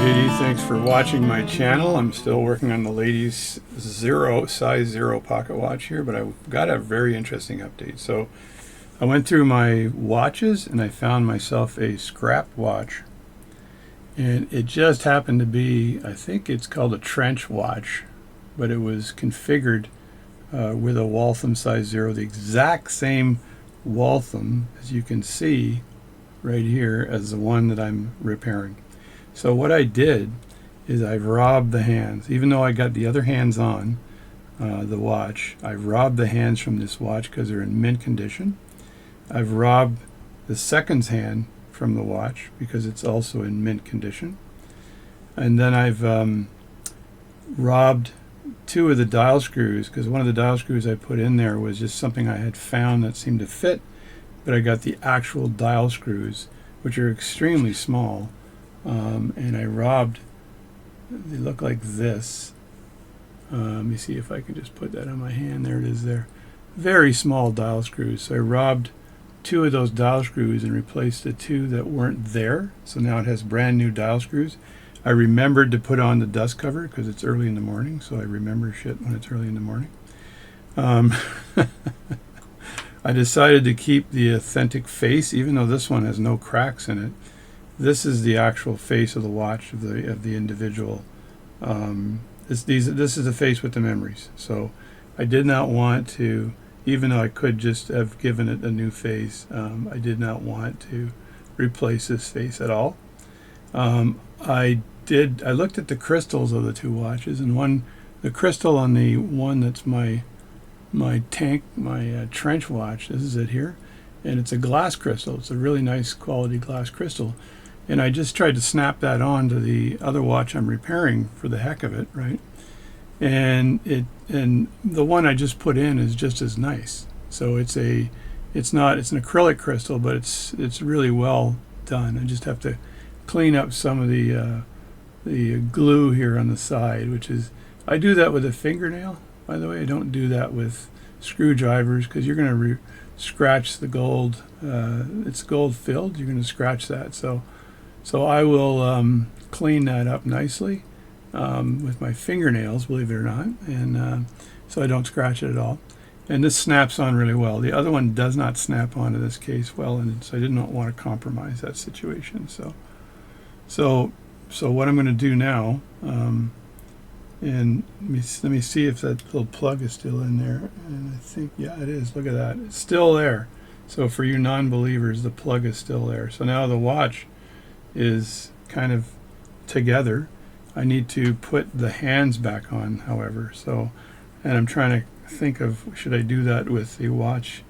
JD, thanks for watching my channel. I'm still working on the ladies size 0 pocket watch here, but I've got a very interesting update. So I went through my watches and I found myself a scrap watch, and it just happened to be, I think it's called a trench watch, but it was configured with a Waltham size 0, the exact same Waltham, as you can see right here, as the one that I'm repairing. So what I did is I've robbed the hands. Even though I got the other hands on the watch, I've robbed the hands from this watch because they're in mint condition. I've robbed the seconds hand from the watch because it's also in mint condition. And then I've robbed 2 of the dial screws, because one of the dial screws I put in there was just something I had found that seemed to fit, but I got the actual dial screws, which are extremely small. And I robbed, they look like this. Let me see if I can just put that on my hand. There it is there. Very small dial screws. So I robbed 2 of those dial screws and replaced the 2 that weren't there. So now it has brand new dial screws. I remembered to put on the dust cover because it's early in the morning, so I remember shit when it's early in the morning. I decided to keep the authentic face, even though this one has no cracks in it. This is the actual face of the watch, of the individual. This is the face with the memories. So I did not want to, even though I could just have given it a new face, I did not want to replace this face at all. I looked at the crystals of the 2 watches, and the crystal on the one that's my trench watch, this is it here, and it's a glass crystal. It's a really nice quality glass crystal. And I just tried to snap that on to the other watch I'm repairing for the heck of it, right? And the one I just put in is just as nice. So it's an acrylic crystal, but it's really well done. I just have to clean up some of the glue here on the side, which is, I do that with a fingernail, by the way. I don't do that with screwdrivers, because you're going to scratch the gold. It's gold filled. You're going to scratch that. So I will clean that up nicely with my fingernails, believe it or not, and so I don't scratch it at all. And this snaps on really well. The other one does not snap onto this case well, and so I did not want to compromise that situation. So what I'm going to do now, and let me see if that little plug is still in there. And I think, yeah, it is. Look at that. It's still there. So for you non-believers, the plug is still there. So now the watch is kind of together. I need to put the hands back on, however. And I'm trying to think of, should I do that with the watch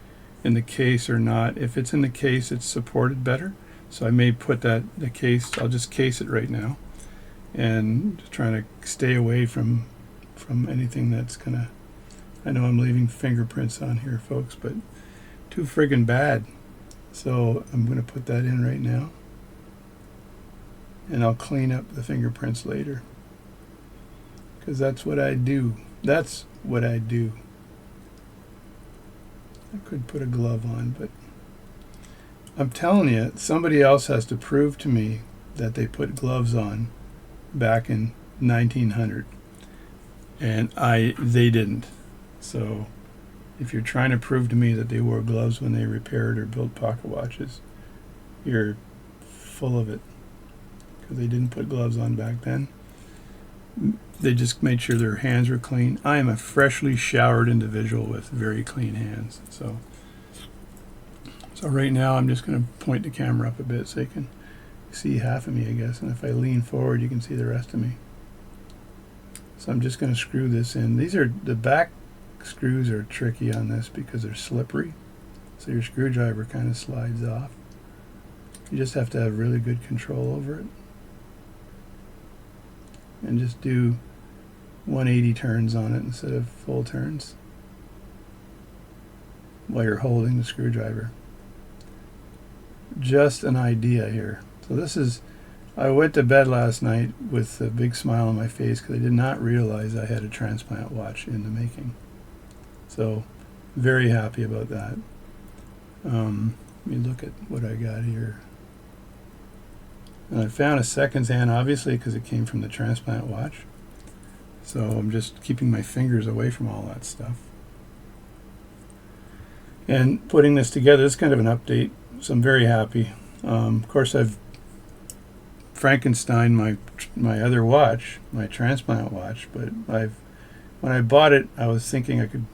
in the case or not? If it's in the case, it's supported better. So I may put the case, I'll just case it right now, and just trying to stay away from anything that's gonna, I know I'm leaving fingerprints on here, folks, but too friggin' bad. So I'm gonna put that in right now, and I'll clean up the fingerprints later, because that's what I do. That's what I do. I could put a glove on, but I'm telling you, somebody else has to prove to me that they put gloves on back in 1900, and they didn't. So if you're trying to prove to me that they wore gloves when they repaired or built pocket watches, you're full of it, because they didn't put gloves on back then. They just made sure their hands were clean. I am a freshly showered individual with very clean hands. So right now I'm just going to point the camera up a bit so you can see half of me, I guess. And if I lean forward, you can see the rest of me. So I'm just going to screw this in. The back screws are tricky on this because they're slippery. So your screwdriver kind of slides off. You just have to have really good control over it. And just do 180 turns on it instead of full turns while you're holding the screwdriver. Just an idea here. So I went to bed last night with a big smile on my face because I did not realize I had a transplant watch in the making. So very happy about that. Let me look at what I got here. And I found a seconds hand, obviously, because it came from the transplant watch. So I'm just keeping my fingers away from all that stuff. And putting this together is kind of an update, so I'm very happy. Of course, I've Frankenstein my other watch, my transplant watch, but when I bought it, I was thinking I could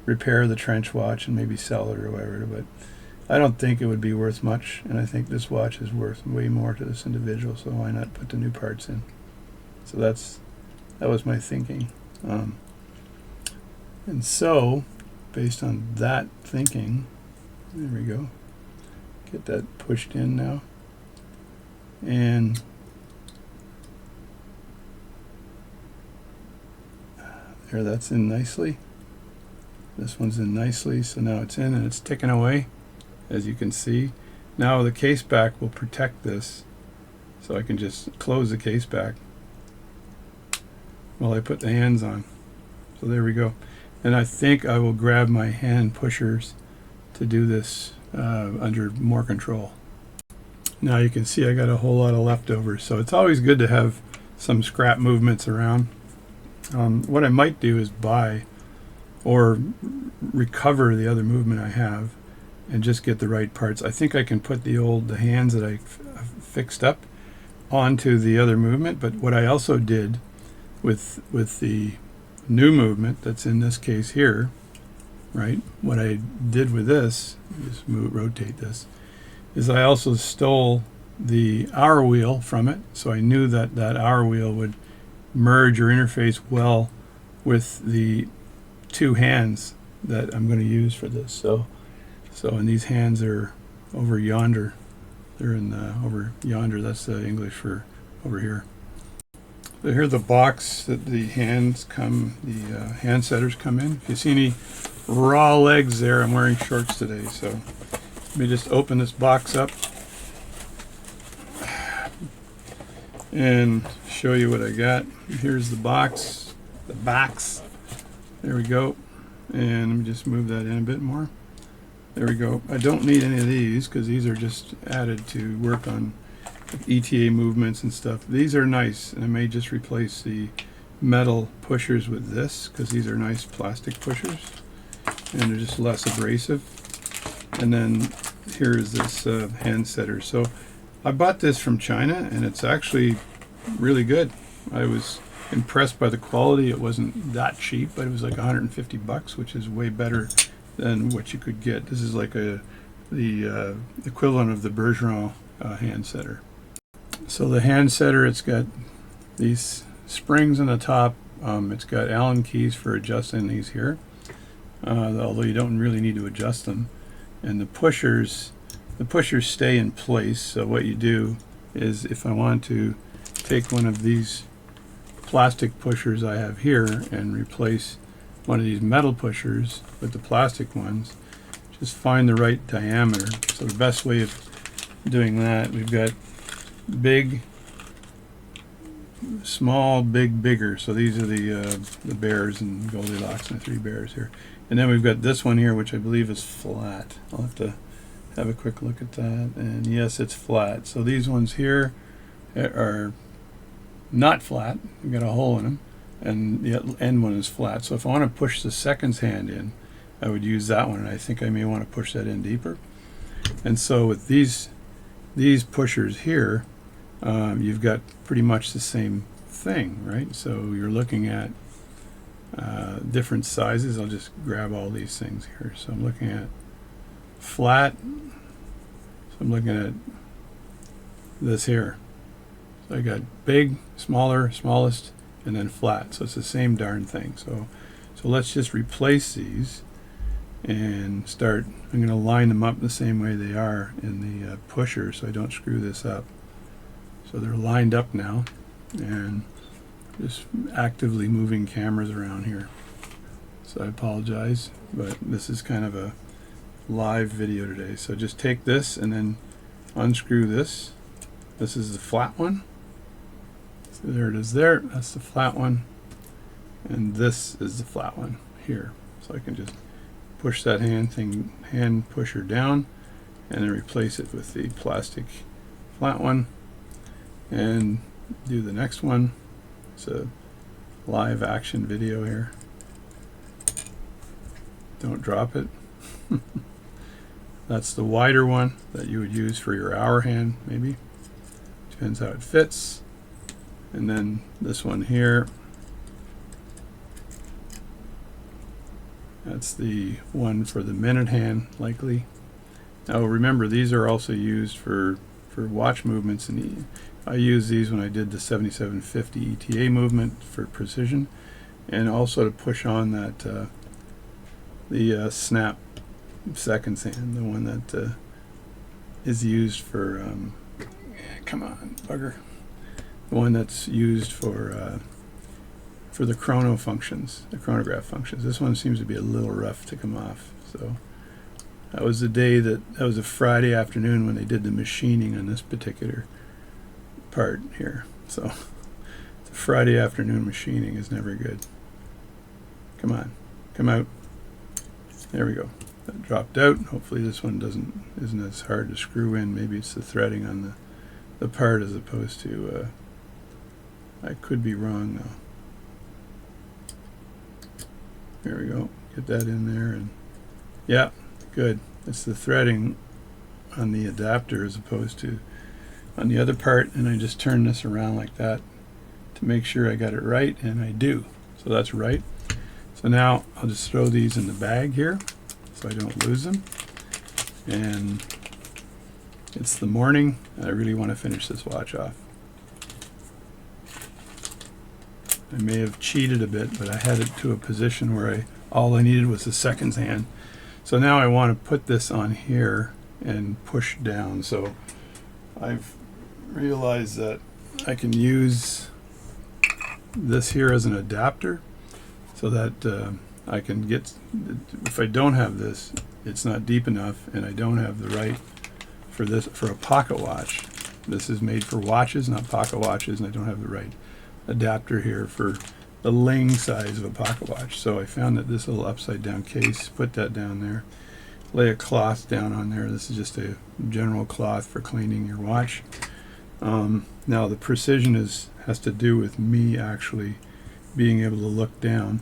repair the trench watch and maybe sell it or whatever, but I don't think it would be worth much, and I think this watch is worth way more to this individual, so why not put the new parts in? So that was my thinking. And so, based on that thinking, there we go. Get that pushed in now. And there, that's in nicely. This one's in nicely, so now it's in and it's ticking away, as you can see. Now the case back will protect this, so I can just close the case back while I put the hands on. So there we go. And I think I will grab my hand pushers to do this under more control. Now you can see I got a whole lot of leftovers, so it's always good to have some scrap movements around. What I might do is buy or recover the other movement I have and just get the right parts. I think I can put the hands that I fixed up onto the other movement, but what I also did with the new movement that's in this case here, right, what I did with this, just rotate this, is I also stole the hour wheel from it, so I knew that that hour wheel would merge or interface well with the two hands that I'm going to use for this. So and these hands are over yonder. They're in over yonder. That's the English for over here. So here's the box that the hands come, the hand setters come in. If you see any raw legs there, I'm wearing shorts today, so let me just open this box up and show you what I got. Here's the box, there we go. And let me just move that in a bit more. There we go. I don't need any of these because these are just added to work on ETA movements and stuff. These are nice, and I may just replace the metal pushers with this because these are nice plastic pushers and they're just less abrasive. And then here's this hand setter. So I bought this from China and it's actually really good. I was impressed by the quality. It wasn't that cheap, but it was like 150 bucks, which is way better than what you could get. This is like the equivalent of the Bergeron hand setter. So the hand setter, it's got these springs on the top. It's got Allen keys for adjusting these here, although you don't really need to adjust them. And the pushers stay in place. So what you do is, if I want to take one of these plastic pushers I have here and replace one of these metal pushers with the plastic ones, just find the right diameter. So the best way of doing that, we've got big, small, big, bigger. So these are the bears and Goldilocks and the three bears here. And then we've got this one here, which I believe is flat. I'll have to have a quick look at that. And yes, it's flat. So these ones here are not flat. We've got a hole in them. And the end one is flat. So if I want to push the seconds hand in, I would use that one. And I think I may want to push that in deeper. And so with these pushers here, you've got pretty much the same thing, right? So you're looking at different sizes. I'll just grab all these things here. So I'm looking at flat. So I'm looking at this here. So I got big, smaller, smallest, and then flat. So it's the same darn thing. So let's just replace these and start. I'm going to line them up the same way they are in the pusher, so I don't screw this up. So they're lined up now, and just actively moving cameras around here. So I apologize, but this is kind of a live video today. So just take this and then unscrew this. This is the flat one. So there it is there. That's the flat one. And this is the flat one here. So I can just push that hand pusher down and then replace it with the plastic flat one. and do the next one. It's a live action video here. Don't drop it. That's the wider one that you would use for your hour hand, maybe. Depends how it fits. And then this one here, that's the one for the minute hand, likely. Now remember, these are also used for watch movements, and I use these when I did the 7750 ETA movement for precision, and also to push on that the snap seconds hand, the one that is used for come on, bugger, the one that's used for the chrono functions, the chronograph functions. This one seems to be a little rough to come off, so that was the day that was a Friday afternoon when they did the machining on this particular part here. So the Friday afternoon machining is never good. Come on, come out. There we go. That dropped out. Hopefully this one isn't as hard to screw in. Maybe it's the threading on the part as opposed to I could be wrong though. There we go. Get that in there, and yeah, good. It's the threading on the adapter as opposed to on the other part, and I just turn this around like that to make sure I got it right, and I do. So that's right. So now I'll just throw these in the bag here so I don't lose them. And it's the morning. I really want to finish this watch off. I may have cheated a bit, but I had it to a position where all I needed was the seconds hand. So now I want to put this on here and push down. So I've realized that I can use this here as an adapter so that I can get, if I don't have this, it's not deep enough, and I don't have the right for this for a pocket watch. This is made for watches, not pocket watches, and I don't have the right adapter here for the ling size of a pocket watch. So I found that this little upside down case, put that down there, lay a cloth down on there. This is just a general cloth for cleaning your watch. Now the precision has to do with me actually being able to look down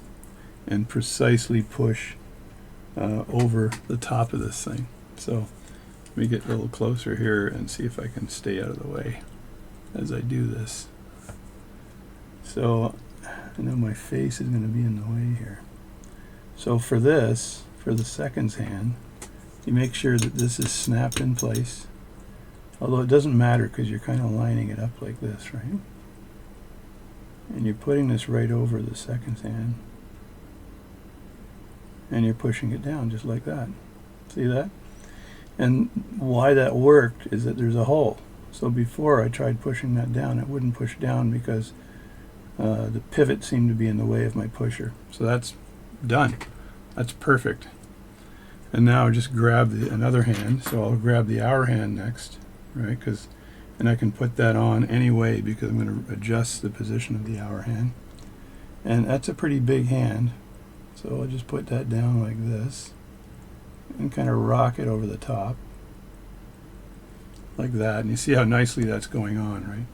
and precisely push over the top of this thing. So let me get a little closer here and see if I can stay out of the way as I do this. So I know my face is going to be in the way here. So for this, for the seconds hand, you make sure that this is snapped in place. Although it doesn't matter because you're kind of lining it up like this, right? And you're putting this right over the seconds hand. And you're pushing it down just like that. See that? And why that worked is that there's a hole. So before I tried pushing that down, it wouldn't push down because the pivot seemed to be in the way of my pusher. So that's done. That's perfect. And now just grab another hand. So I'll grab the hour hand next, right? And I can put that on anyway because I'm going to adjust the position of the hour hand. And that's a pretty big hand. So I'll just put that down like this and kind of rock it over the top like that. And you see how nicely that's going on, right?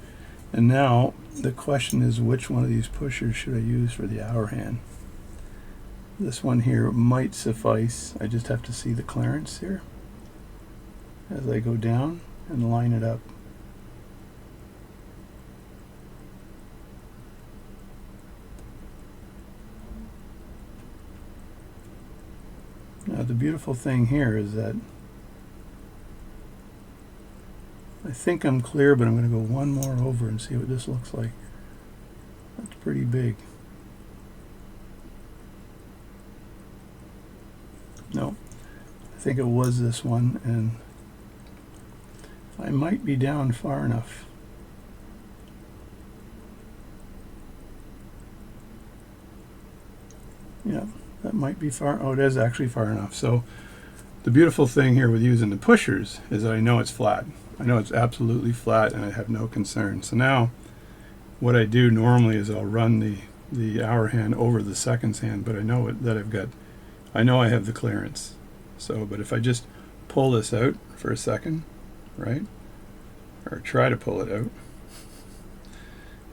And now the question is, which one of these pushers should I use for the hour hand? This one here might suffice. I just have to see the clearance here as I go down and line it up. Now the beautiful thing here is that I think I'm clear, but I'm going to go one more over and see what this looks like. That's pretty big. No, I think it was this one, and I might be down far enough. Yeah, that might be far. Oh, it is actually far enough. So the beautiful thing here with using the pushers is that I know it's flat. I know it's absolutely flat, and I have no concern. So now what I do normally is I'll run the hour hand over the seconds hand, but I know that I know I have the clearance. So, but if I just pull this out for a second, right, or try to pull it out,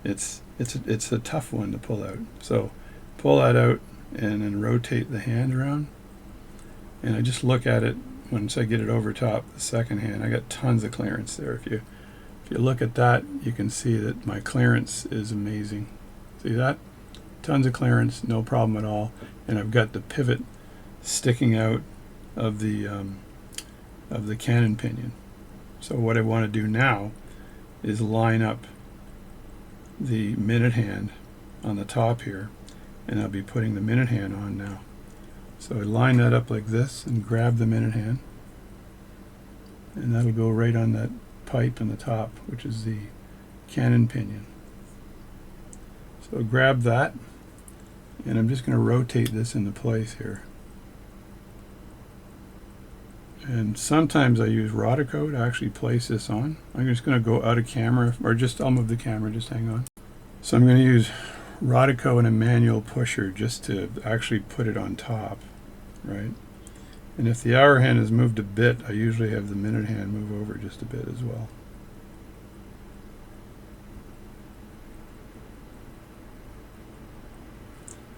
it's a tough one to pull out. So pull that out and then rotate the hand around. And I just look at it once I get it over top the second hand. I got tons of clearance there. If you look at that, you can see that my clearance is amazing. See that? Tons of clearance, no problem at all. And I've got the pivot sticking out of the cannon pinion. So what I want to do now is line up the minute hand on the top here, and I'll be putting the minute hand on now. So I line that up like this and grab the minute hand, and that'll go right on that pipe in the top, which is the cannon pinion. So grab that, and I'm just going to rotate this into place here. And sometimes I use Rodico to actually place this on. I'm just going to go out of camera, or just I'll move the camera, just hang on. So I'm going to use Rodico and a manual pusher just to actually put it on top, right? And if the hour hand is moved a bit, I usually have the minute hand move over just a bit as well.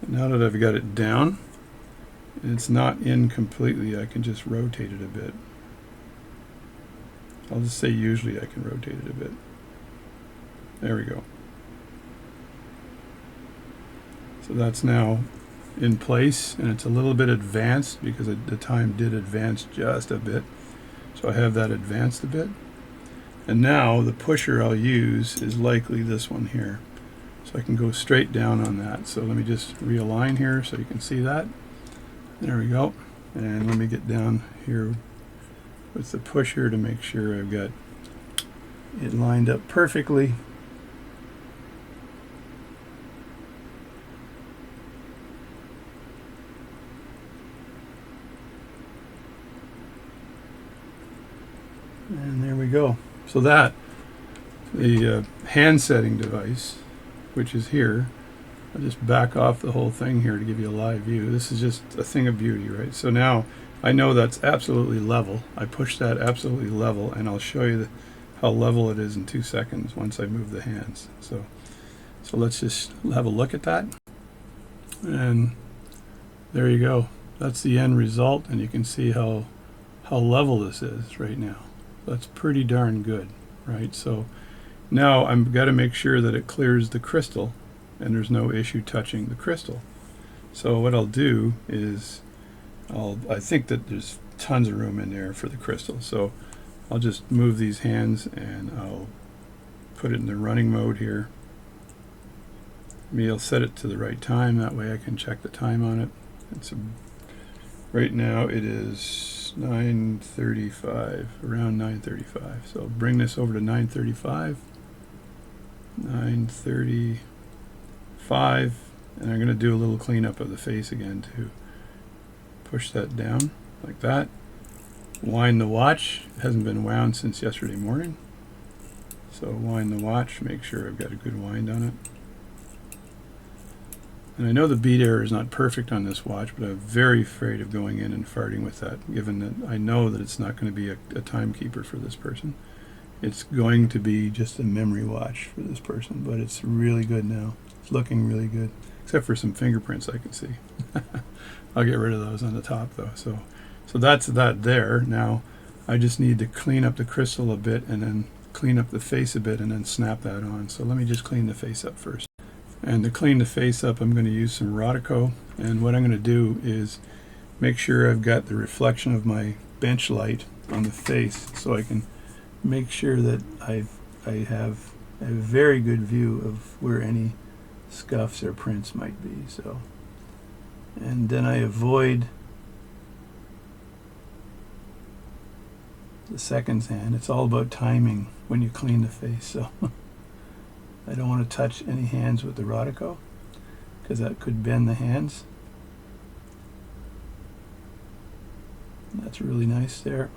And now that I've got it down, and it's not in completely, I can just rotate it a bit. I'll just say usually I can rotate it a bit. There we go. So that's now in place, and it's a little bit advanced because the time did advance just a bit. So I have that advanced a bit. And now the pusher I'll use is likely this one here. So I can go straight down on that. So let me just realign here so you can see that. There we go. And let me get down here with the pusher to make sure I've got it lined up perfectly. And there we go. So that, the hand setting device, which is here, I'll just back off the whole thing here to give you a live view. This is just a thing of beauty, right? So now I know that's absolutely level. I push that absolutely level, and I'll show you how level it is in 2 seconds once I move the hands. So let's just have a look at that. And there you go. That's the end result, and you can see how level this is right now. That's pretty darn good, right? So now I've got to make sure that it clears the crystal and there's no issue touching the crystal. So what I'll do is I think that there's tons of room in there for the crystal. So I'll just move these hands and I'll put it in the running mode here. Maybe I'll set it to the right time, that way I can check the time on it. Right now it is 9:35, around 9:35. So I'll bring this over to 9:35, 9:35, and I'm going to do a little cleanup of the face again to push that down like that. Wind the watch. It hasn't been wound since yesterday morning. So wind the watch, make sure I've got a good wind on it. And I know the beat error is not perfect on this watch, but I'm very afraid of going in and farting with that, given that I know that it's not going to be a timekeeper for this person. It's going to be just a memory watch for this person, but it's really good now. It's looking really good, except for some fingerprints I can see. I'll get rid of those on the top though. So that's that there. Now I just need to clean up the crystal a bit and then clean up the face a bit and then snap that on. So let me just clean the face up first. And to clean the face up, I'm going to use some Rodico, and what I'm going to do is make sure I've got the reflection of my bench light on the face, so I can make sure that I have a very good view of where any scuffs or prints might be. So, and then I avoid the seconds hand. It's all about timing when you clean the face. So I don't want to touch any hands with the Rodico because that could bend the hands. That's really nice there.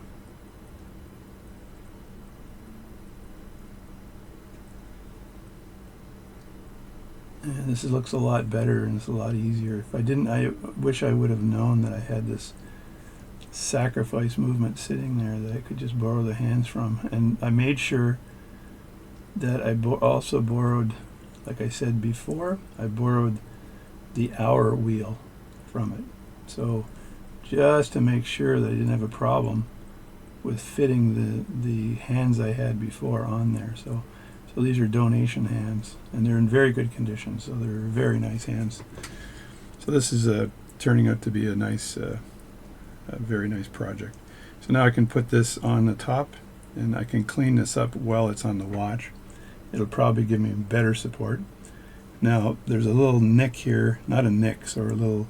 And this looks a lot better and it's a lot easier. If I didn't, I wish I would have known that I had this sacrifice movement sitting there that I could just borrow the hands from. And I made sure that I also borrowed like I said before, I borrowed the hour wheel from it. So just to make sure that I didn't have a problem with fitting the hands I had before on there. So these are donation hands, and they're in very good condition. So they're very nice hands. So this is turning out to be a nice, a very nice project. So now I can put this on the top, and I can clean this up while it's on the watch. It'll probably give me better support. Now there's a little nick here, not a nick, so a little.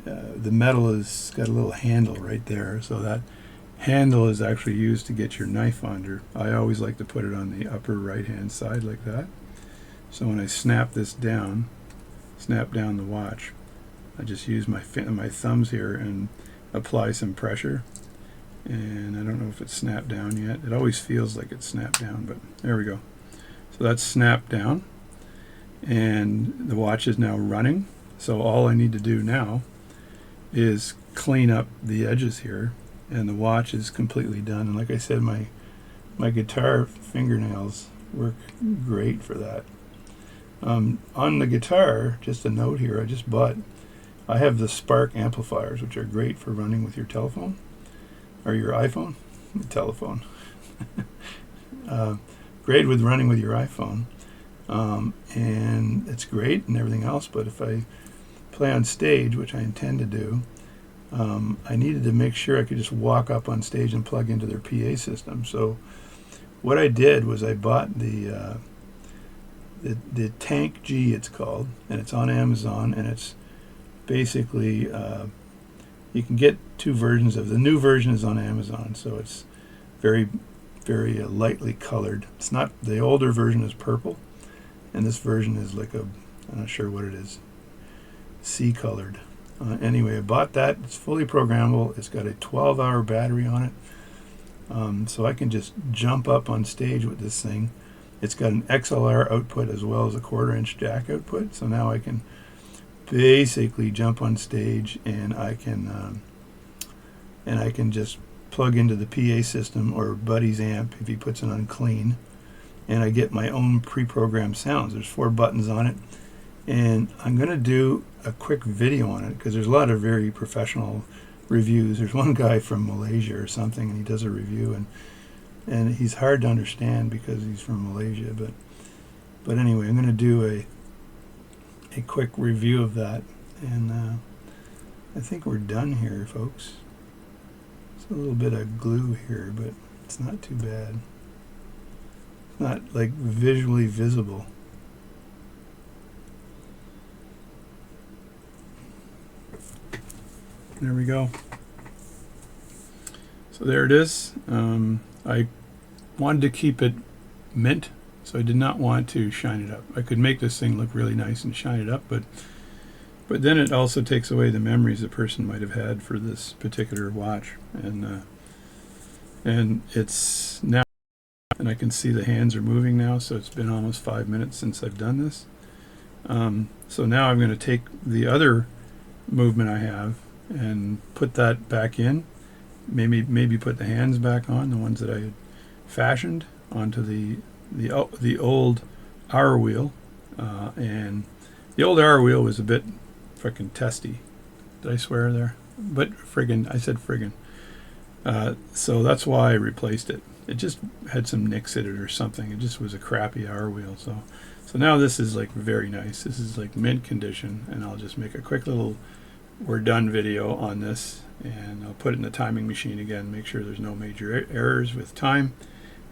The metal has got a little handle right there, so that handle is actually used to get your knife under. I always like to put it on the upper right hand side like that. So when I snap this down, snap down the watch, I just use my thumbs here and apply some pressure. And I don't know if it's snapped down yet. It always feels like it's snapped down, but there we go. So that's snapped down, and the watch is now running. So all I need to do now is clean up the edges here, and the watch is completely done. And like I said, my guitar fingernails work great for that. On the guitar, just a note here, I have the Spark amplifiers, which are great for running with your telephone or your iPhone. Telephone. Great with running with your iPhone, and it's great and everything else. But if I play on stage, which I intend to do, I needed to make sure I could just walk up on stage and plug into their PA system. So what I did was I bought the Tank G, it's called, and it's on Amazon, and it's basically you can get two versions of the new version is on Amazon, so it's very lightly colored. It's not, the older version is purple, and this version is like I'm not sure what it is, sea colored. Anyway, I bought that. It's fully programmable. It's got a 12-hour battery on it, so I can just jump up on stage with this thing. It's got an XLR output as well as a 1/4-inch jack output, so now I can basically jump on stage, and I can just plug into the PA system or Buddy's amp if he puts it on clean, and I get my own pre-programmed sounds. There's 4 buttons on it, and I'm going to do a quick video on it because there's a lot of very professional reviews. There's one guy from Malaysia or something, and he does a review, and he's hard to understand because he's from Malaysia, but anyway, I'm going to do a quick review of that, and I think we're done here, folks. It's a little bit of glue here, but it's not too bad. It's not like visually visible. There we go. So there it is. I wanted to keep it mint, so I did not want to shine it up. I could make this thing look really nice and shine it up, but then it also takes away the memories a person might have had for this particular watch. And it's now, and I can see the hands are moving now, so it's been almost 5 minutes since I've done this. So now I'm going to take the other movement I have and put that back in. Maybe put the hands back on, the ones that I had fashioned, onto the old hour wheel, and the old hour wheel was a bit frickin' testy. Did I swear there? But I said friggin'. So that's why I replaced it. It just had some nicks in it or something. It just was a crappy hour wheel. So now this is like very nice. This is like mint condition, and I'll just make a quick little we're done video on this, and I'll put it in the timing machine again, make sure there's no major errors with time,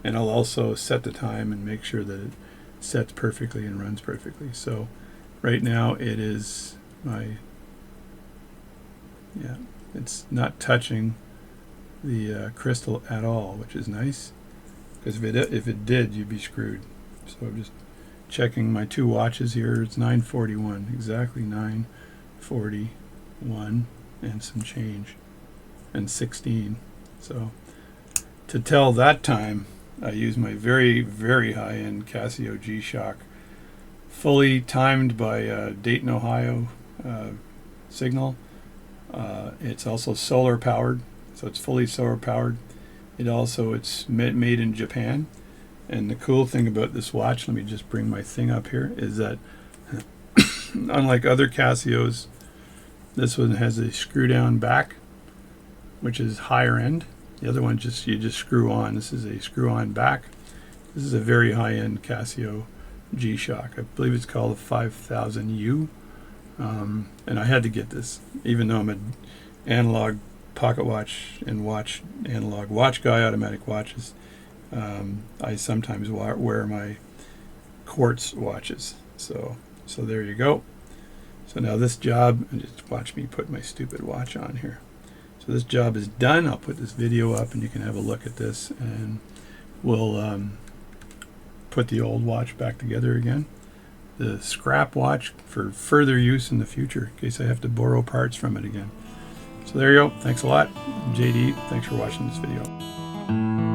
and I'll also set the time and make sure that it sets perfectly and runs perfectly. So right now it is it's not touching the crystal at all, which is nice, because if it did, you'd be screwed. So I'm just checking my 2 watches here. It's 9:41, exactly 9:41 and some change, and 16. So to tell that time, I use my very, very high-end Casio G-Shock, fully timed by Dayton, Ohio signal. It's also solar powered, so it's fully solar powered. It's made in Japan, And the cool thing about this watch, let me just bring my thing up here, is that unlike other Casios, this one has a screw down back, which is higher end. The other one you just screw on. This is a screw on back. This is a very high end Casio G-Shock. I believe it's called the 5000U. And I had to get this, even though I'm an analog pocket watch and analog watch guy, automatic watches. I sometimes wear my quartz watches. So there you go. So now this job, and just watch me put my stupid watch on here. So this job is done. I'll put this video up and you can have a look at this, and we'll put the old watch back together again. The scrap watch for further use in the future in case I have to borrow parts from it again. So there you go. Thanks a lot. JD, thanks for watching this video.